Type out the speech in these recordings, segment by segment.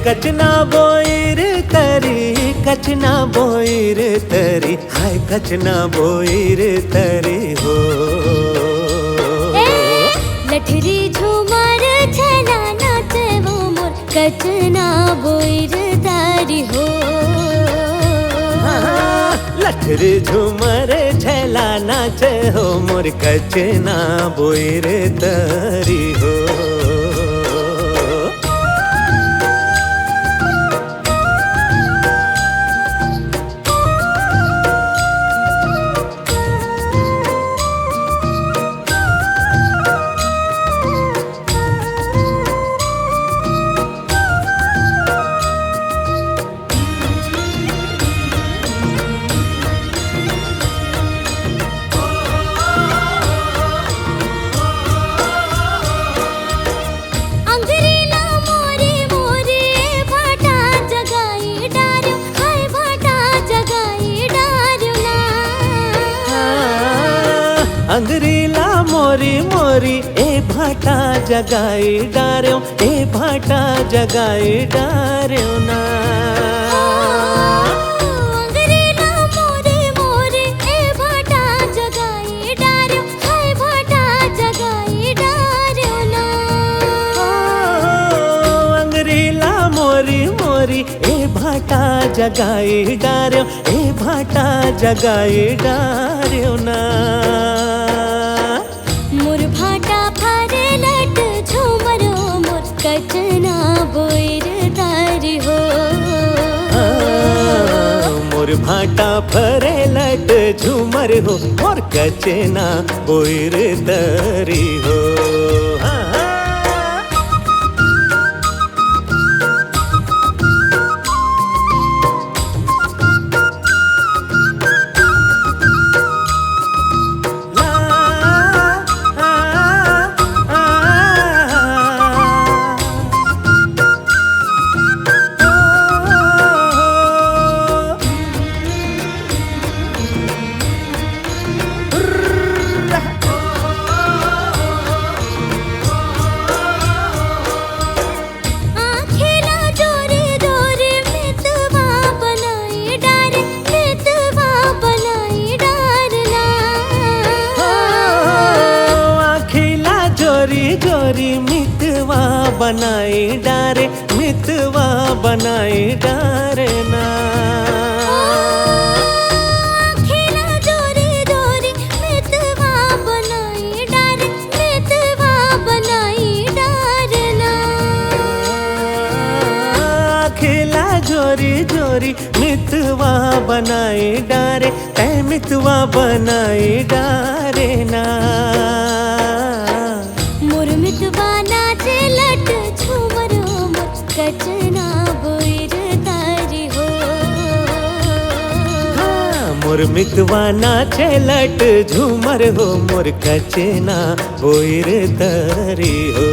कचना बोईर तरी, कचना बोईर तरी, हाय कचना बोईर तरी हो। लठरी झूमर छला नाचे वो मोर कचना बोईर तारी हो। लठरी झूमर छला नाचे हो मोर कचना बोईर तरी हो। अंगरीला मोरी मोरी ए भाटा जगाई डार्यो, ए भाटा जगाई डार्यो ना। अंगरीला मोरी मोरी ए भाटा जगाई डार्यो, हाय भाटा जगाई डार्यो ना। अंगरीला मोरी मोरी ए भाटा जगाई डार्यो, ए भाटा जगाई डार्यो ना। मोर भाटा फरे लट झूमरो मोर कचना बोईर तारी हो। मोर भाटा फरे लट झूमर हो मोर कचना बोईर तरी हो। जोरी मितवा बनाई डारे, मितवा बनाई डारे ना। खेला जोरी जोरी मितवा बनाई डारे, मितवा बनाई डारे ना। खेला जोरी जोरी मितवा बनाई डारे, तै मितवा बनाई डारे ना। मितवा नाचे लट झूमरो मोर कचना बोईर तारी हो। मोर मितवा नाचे लट झूमर हो मोर कचना बोईर तरी हो।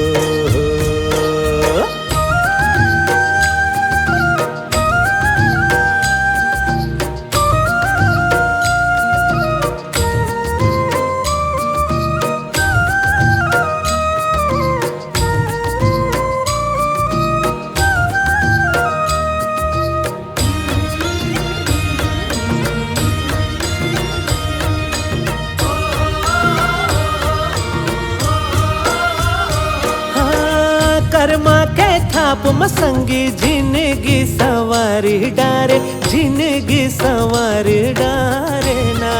कर्मा के थाप मसंगी जिंदगी सवारी डारे, जिंदगी सवारी डारे ना।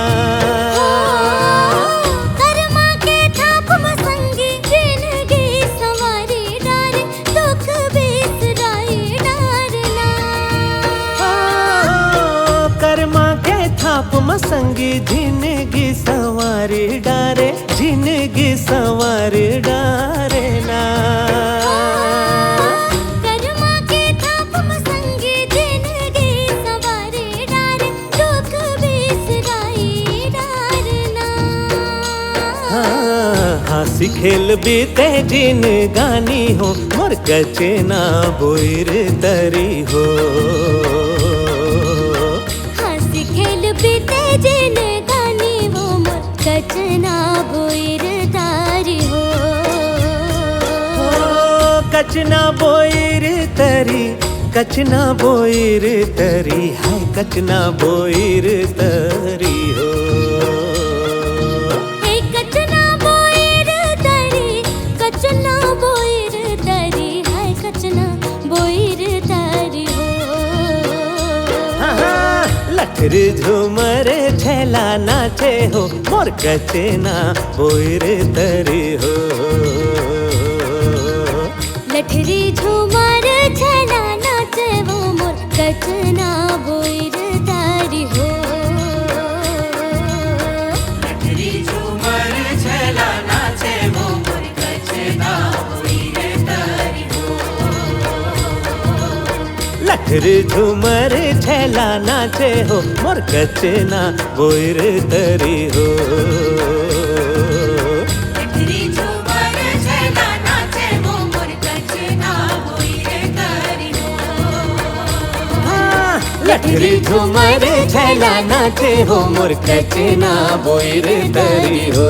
कर्मा के थाप मसंगी जिंदगी सवारी डारे, दुख बिसराई डारे ना। कर्मा के थाप मसंगी जिंदगी सवारी डारे, जिंदगी सवारी डारे ना। हंसी खेल बीते जिन गानी हो मोर कचना बोईर तरी हो। हंसी खेल बीते जिन गानी हो मोर कचना बोईर तारी हो। कचना बोईर तरी, कचना बोईर तरी, हाय कचना बोईर तरी हो। हे कचना बोईर तरी, कचना बोईर तरी, हाय कचना बोईर तरी हो। लठर झूमर छैला नाचे हो, मोर कचना बोईर तरी हो। लठरी झूमर छैला नाचे वो मोर कचना बोईर तारी हो। लठरी झूमर छैला नाचे वो मोर कचना बोईर तरी हो। लठरी झूमर छैला नाचे हो, मोर कचना बोईर तरी हो। लठरी झूमर छैला नाचे हो, मोर कचना बोईर तरी हो।